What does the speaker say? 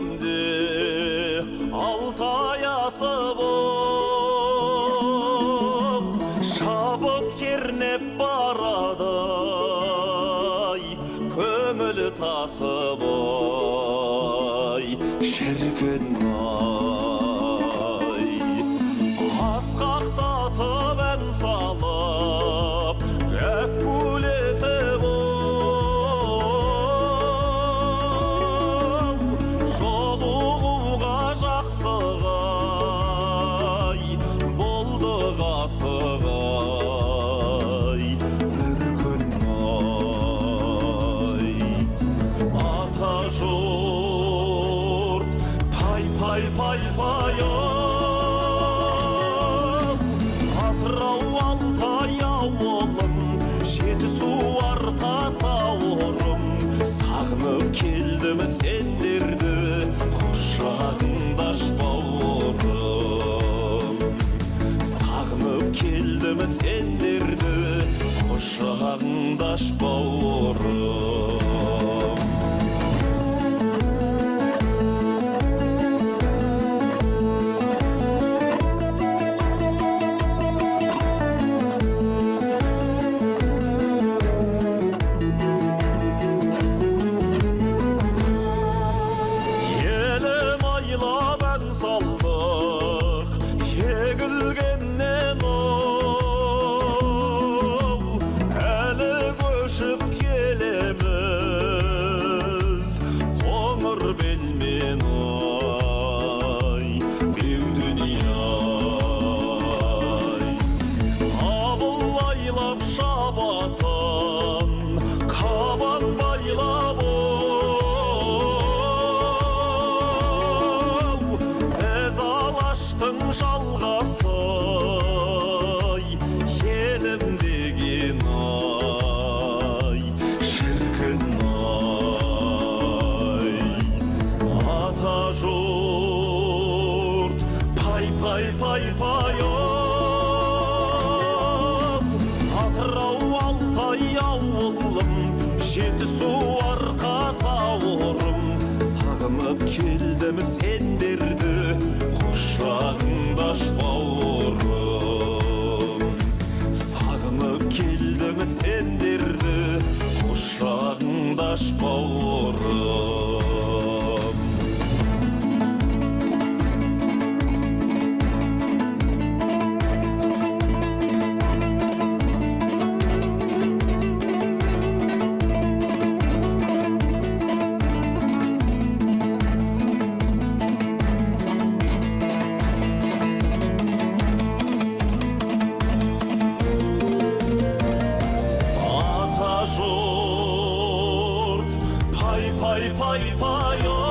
келгенде алтай асып шабыт кернеп барадай көңіл тасып шіркін-ай асқақтатып ән салып әккулетіп жолығуға жақсығай болды ғасығай бір күн-ай ата жұрт пай Атырау Алтай ауылым Жетісу Арқасы ауырым сағынып келдім сендерді құшағыңда аш бауырым сағынып келдім сендерді құшағыңда аш бауырым салдық егілгеннен әлі көшіп келеміз қоңыр белмен беу дүние-ай абылайлап шабатын қабан байлап жалғасы елім деген шіркін-ай ата жұрт пай Атырау Алтай ауылым Жетісу Арқасы ауырым сағынып келдім сендерді құшағыңда аш бауырым сағынып келдім сендерді құшағыңда аш бауырым pay